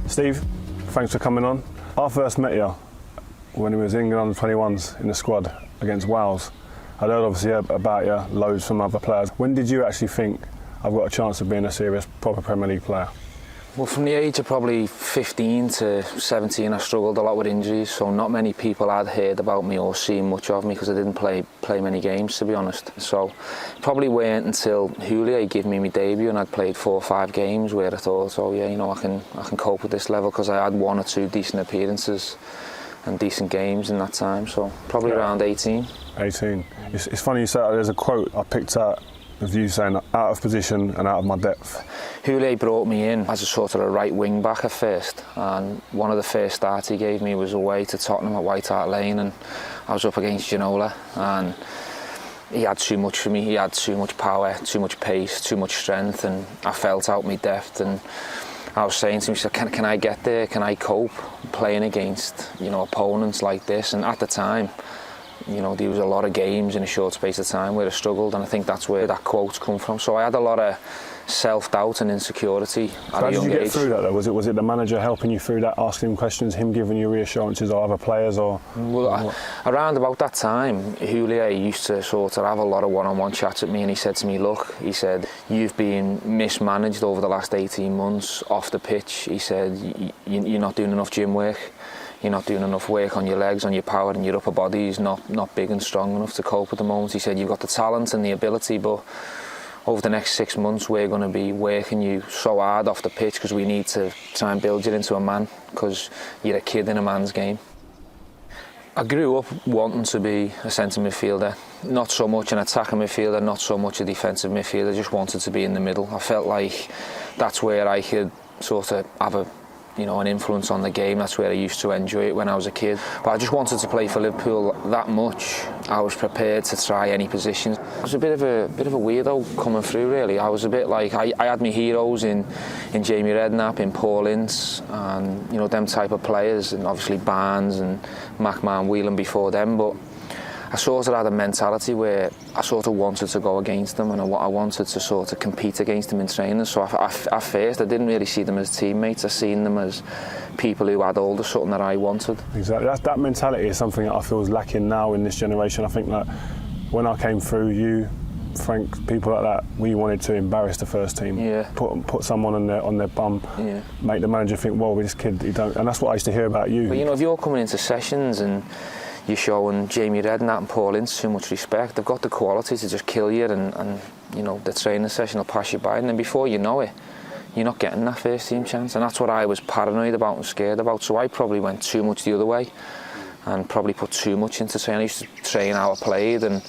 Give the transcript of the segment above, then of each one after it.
Steve, thanks for coming on. I first met you when he was England under 21s in the squad against Wales. I'd heard obviously about you loads from other players. When did you actually think I've got a chance of being a serious, proper Premier League player? Well, from the age of probably 15 to 17, I struggled a lot with injuries, so not many people had heard about me or seen much of me because I didn't play many games, to be honest. So probably weren't until Julio gave me my debut and I'd played 4 or 5 games where I thought, oh yeah, you know, I can cope with this level, because I had 1 or 2 decent appearances and decent games in that time. So probably around 18. 18. It's funny you say that. There's a quote I picked out of you saying out of position and out of my depth. Julio brought me in as a sort of a right wing back at first, and one of the first starts he gave me was away to Tottenham at White Hart Lane, and I was up against Ginola, and he had too much for me. He had too much power, too much pace, too much strength, and I felt out my depth. And I was saying to him, can I get there? Can I cope playing against, you know, opponents like this? And at the time, you know, there was a lot of games in a short space of time where I struggled, and I think that's where that quote's come from. So I had a lot of self-doubt and insecurity at a young age. How did you get through that though? Was it the manager helping you through that, asking him questions, him giving you reassurances, or other players, or? Well, around about that time, Julio used to sort of have a lot of one-on-one chats with me, and he said to me, look, he said, you've been mismanaged over the last 18 months off the pitch. He said, you're not doing enough gym work. You're not doing enough work on your legs, on your power, and your upper body is not big and strong enough to cope at the moment. He said, you've got the talent and the ability, but over the next 6 months we're going to be working you so hard off the pitch, because we need to try and build you into a man, because you're a kid in a man's game. I grew up wanting to be a centre midfielder, not so much an attacking midfielder, not so much a defensive midfielder, just wanted to be in the middle. I felt like that's where I could sort of have an influence on the game. That's where I used to enjoy it when I was a kid. But I just wanted to play for Liverpool that much. I was prepared to try any position. I was a bit of a weirdo coming through, really. I was a bit like, I had my heroes in Jamie Redknapp, in Paul Ince, and you know, them type of players, and obviously Barnes and McMahon Whelan before them. But I sort of had a mentality where I sort of wanted to go against them, and I wanted to sort of compete against them in training. So at first I didn't really see them as teammates. I seen them as people who had all the something that I wanted. Exactly. That mentality is something that I feel is lacking now in this generation. I think that when I came through, you, Frank, people like that, we wanted to embarrass the first team. Yeah. Put someone on their bum. Yeah. Make the manager think, well, with this kid, he don't. And that's what I used to hear about you. But you know, if you're coming into sessions and you're showing Jamie Redknapp and Paul Ince too much respect, they've got the quality to just kill you, and you know, the training session will pass you by, and then before you know it, you're not getting that first team chance. And that's what I was paranoid about and scared about. So I probably went too much the other way and probably put too much into training. I used to train how I played, and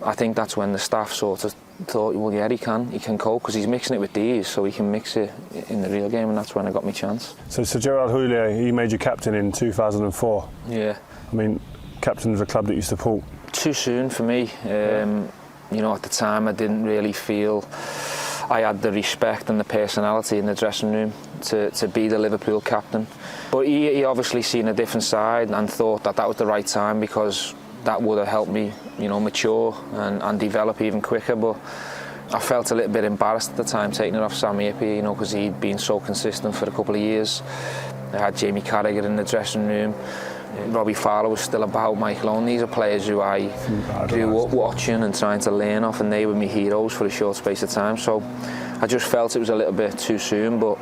I think that's when the staff sort of thought, well, yeah, he can cope, because he's mixing it with these, so he can mix it in the real game, and that's when I got my chance. So Gerrard Julio, he made you captain in 2004. Yeah. I mean, captain of a club that you support. Too soon for me. You know, at the time I didn't really feel I had the respect and the personality in the dressing room to be the Liverpool captain. But he obviously seen a different side and thought that was the right time, because that would have helped me, you know, mature and develop even quicker. But I felt a little bit embarrassed at the time taking it off Sammy Hippie, you know, because he'd been so consistent for a couple of years. I had Jamie Carragher in the dressing room. Robbie Fowler was still about, Michael Owen. These are players who I grew up watching and trying to learn off, and they were my heroes for a short space of time. So I just felt it was a little bit too soon, but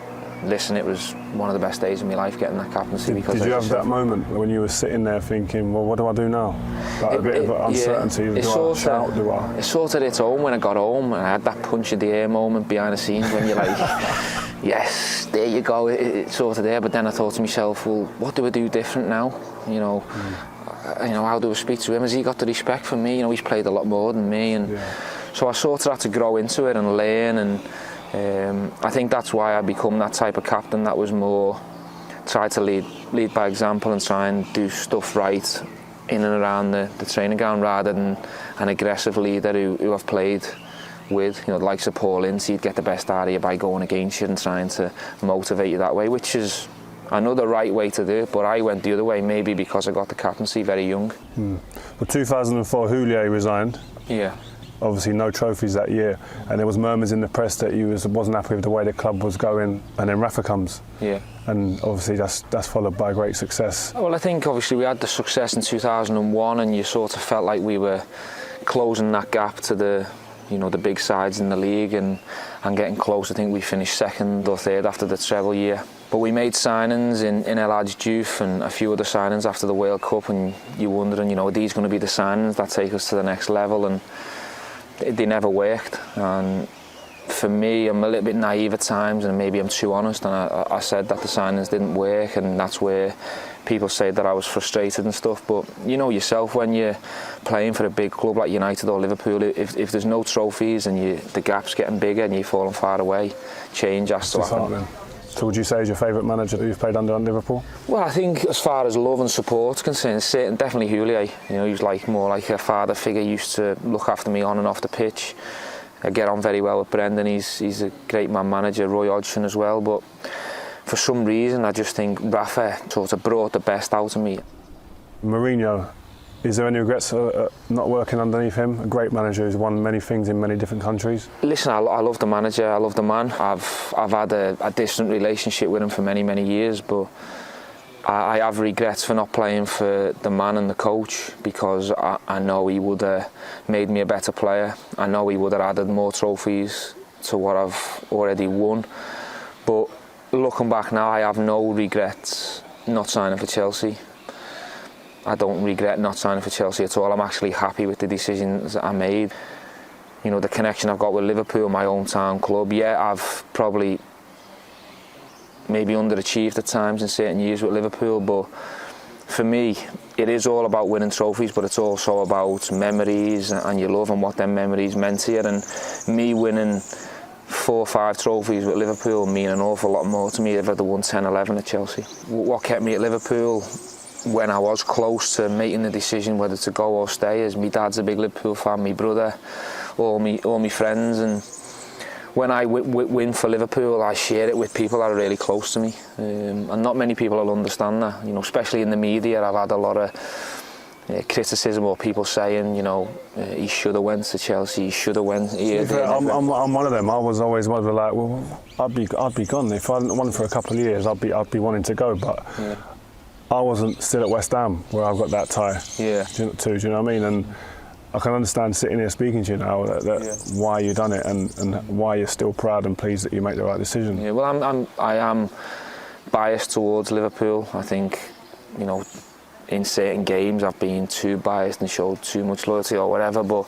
listen, it was one of the best days of my life getting that captaincy. Did you have that moment when you were sitting there thinking, well, what do I do now? Like a bit of uncertainty. Yeah, it sort of hit home when I got home, and I had that punch of the air moment behind the scenes when you're like, yes, there you go, it's sort of there. But then I thought to myself, well, what do I do different now? You know, how do I speak to him? Has he got the respect for me? You know, he's played a lot more than me, and so I sort of had to grow into it and learn. And I think that's why I become that type of captain that was more try to lead by example and try and do stuff right in and around the training ground, rather than an aggressive leader who I've played with, you know, the likes of Paul Ince. He'd get the best out of you by going against you and trying to motivate you that way, which is another right way to do it. But I went the other way, maybe because I got the captaincy very young. Well, 2004, Julio resigned. Yeah. Obviously no trophies that year, and there was murmurs in the press that he wasn't happy with the way the club was going, and then Rafa comes. Yeah. And obviously that's followed by great success. Well, I think obviously we had the success in 2001, and you sort of felt like we were closing that gap to the big sides in the league and getting close. I think we finished second or third after the treble year. But we made signings in El Hadji Diouf and a few other signings after the World Cup, and you're wondering, are these going to be the signings that take us to the next level? And they never worked. And for me, I'm a little bit naive at times, and maybe I'm too honest, and I said that the signings didn't work, and that's where people say that I was frustrated and stuff. But you know yourself, when you're playing for a big club like United or Liverpool, if there's no trophies and the gap's getting bigger and you're falling far away, change has to happen. So would you say is your favourite manager that you've played under at Liverpool? Well, I think as far as love and support concerned, definitely Houllier. He's more like a father figure. He used to look after me on and off the pitch. I get on very well with Brendan. He's a great man manager. Roy Hodgson as well. But for some reason, I just think Rafa sort of brought the best out of me. Mourinho, is there any regrets not working underneath him? A great manager who's won many things in many different countries. Listen, I love the manager, I love the man. I've had a distant relationship with him for many, many years, but I have regrets for not playing for the man and the coach, because I know he would have made me a better player. I know he would have added more trophies to what I've already won. But looking back now, I have no regrets not signing for Chelsea. I don't regret not signing for Chelsea at all. I'm actually happy with the decisions that I made. The connection I've got with Liverpool, my hometown club. Yeah, I've probably maybe underachieved at times in certain years with Liverpool, but for me, it is all about winning trophies, but it's also about memories and your love and what them memories meant to you. And me winning 4 or 5 trophies with Liverpool mean an awful lot more to me if I'd won 10, 11 at Chelsea. What kept me at Liverpool when I was close to making the decision whether to go or stay is my dad's a big Liverpool fan, my brother, all my friends, and when I win for Liverpool, I share it with people that are really close to me, and not many people will understand that. Especially in the media, I've had a lot of criticism or people saying, he should have went to Chelsea, he should have went here. I'm one of them. I was always one of the I'd be gone if I hadn't won for a couple of years. I'd be wanting to go, but. Yeah. I wasn't still at West Ham where I've got that tie. Yeah. Do you know what I mean? And I can understand sitting here speaking to you now why you done it and why you're still proud and pleased that you make the right decision. Yeah. Well, I am biased towards Liverpool. I think, in certain games I've been too biased and showed too much loyalty or whatever. But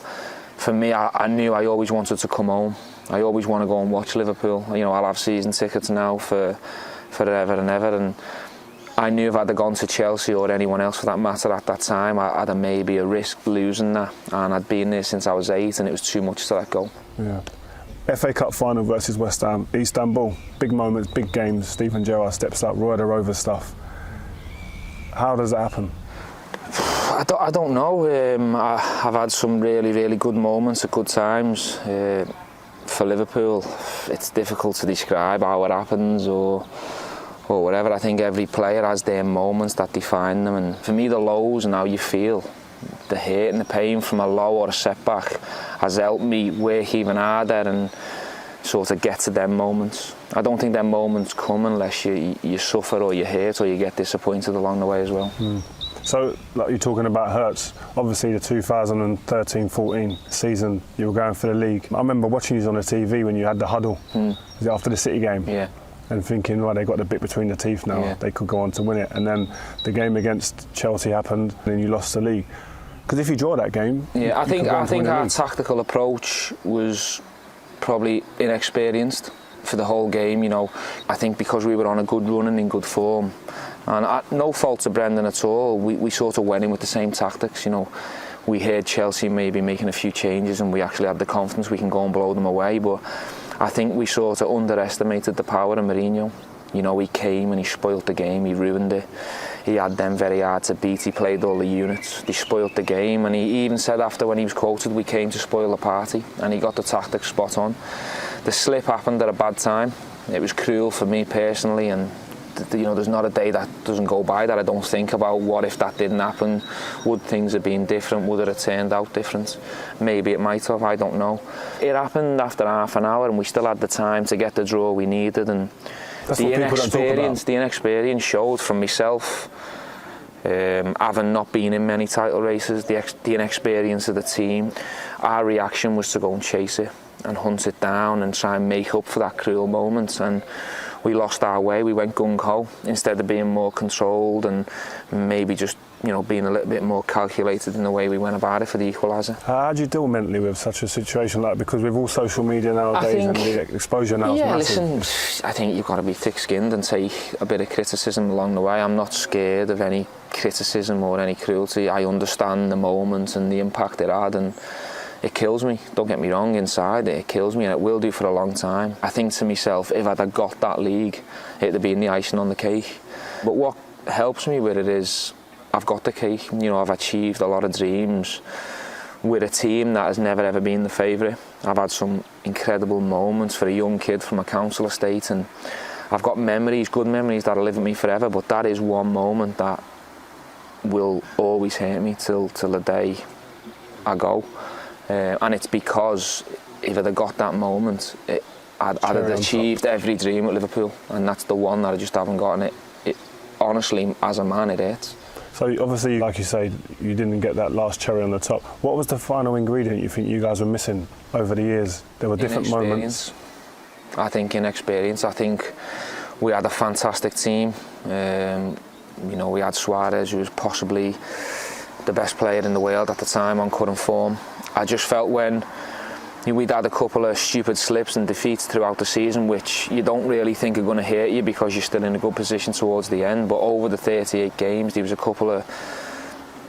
for me, I knew I always wanted to come home. I always want to go and watch Liverpool. I'll have season tickets now for forever and ever. And I knew if I'd have gone to Chelsea or anyone else for that matter at that time, I'd have maybe a risk losing that, and I'd been there since I was 8 and it was too much to let go. Yeah. FA Cup final versus West Ham, Istanbul, big moments, big games. Steven Gerrard steps up, Roy the Rover stuff. How does that happen? I don't know. I've had some really, really good moments at good times. For Liverpool, it's difficult to describe how it happens or whatever. I think every player has their moments that define them, and for me the lows and how you feel, the hurt and the pain from a low or a setback has helped me work even harder and sort of get to them moments. I don't think them moments come unless you suffer or you hurt or you get disappointed along the way as well. So, like you're talking about hurts, obviously the 2013-14 season, you were going for the league. I remember watching you on the TV when you had the huddle after the City game. Yeah. And thinking, right, they got the bit between the teeth now, they could go on to win it. And then the game against Chelsea happened, and then you lost the league. Because if you draw that game, I think our tactical approach was probably inexperienced for the whole game. I think because we were on a good run and in good form, and no fault to Brendan at all, we sort of went in with the same tactics. We heard Chelsea maybe making a few changes, and we actually had the confidence we can go and blow them away. But I think we sort of underestimated the power of Mourinho. He came and he spoilt the game, he ruined it. He had them very hard to beat, he played all the units, they spoilt the game, and he even said after when he was quoted, we came to spoil the party, and he got the tactics spot on. The slip happened at a bad time. It was cruel for me personally, and You know, there's not a day that doesn't go by that I don't think about what if that didn't happen. Would things have been different? Would it have turned out different? Maybe it might have, I don't know. It happened after half an hour and we still had the time to get the draw we needed, and the inexperience showed from myself. Having not been in many title races, the inexperience of the team, our reaction was to go and chase it and hunt it down and try and make up for that cruel moment, and we lost our way. We went gung-ho instead of being more controlled and maybe just, you know, being a little bit more calculated in the way we went about it for the equaliser. How do you deal mentally with such a situation like, because with all social media nowadays and the exposure now is massive? Listen, I think you've got to be thick-skinned and take a bit of criticism along the way. I'm not scared of any criticism or any cruelty. I understand the moment and the impact it had, and it kills me, don't get me wrong, inside it kills me, and it will do for a long time. I think to myself, if I'd have got that league, it'd have been the icing on the cake. But what helps me with it is I've got the cake. You know, I've achieved a lot of dreams with a team that has never ever been the favourite. I've had some incredible moments for a young kid from a council estate, and I've got memories, good memories that'll live with me forever, but that is one moment that will always hurt me till the day I go. And it's because if I'd have got that moment, I'd have achieved every dream at Liverpool, and that's the one that I just haven't gotten. It honestly, as a man, it hurts. So obviously, like you say, you didn't get that last cherry on the top. What was the final ingredient you think you guys were missing over the years? There were different moments. I think inexperience. I think we had a fantastic team. You know, we had Suarez, who was possibly the best player in the world at the time on current form. I just felt when we'd had a couple of stupid slips and defeats throughout the season, which you don't really think are going to hurt you because you're still in a good position towards the end, but over the 38 games there was a couple of,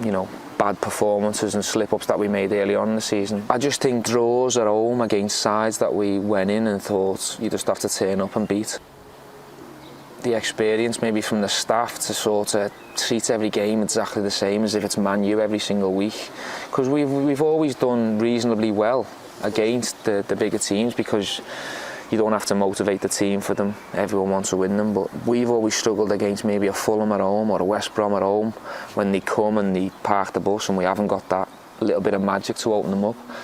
you know, bad performances and slip-ups that we made early on in the season. I just think draws at home against sides that we went in and thought you just have to turn up and beat. The experience maybe from the staff to sort of treat every game exactly the same as if it's Man U every single week, because we've always done reasonably well against the bigger teams because you don't have to motivate the team for them. Everyone wants to win them, but we've always struggled against maybe a Fulham at home or a West Brom at home when they come and they park the bus, and we haven't got that little bit of magic to open them up.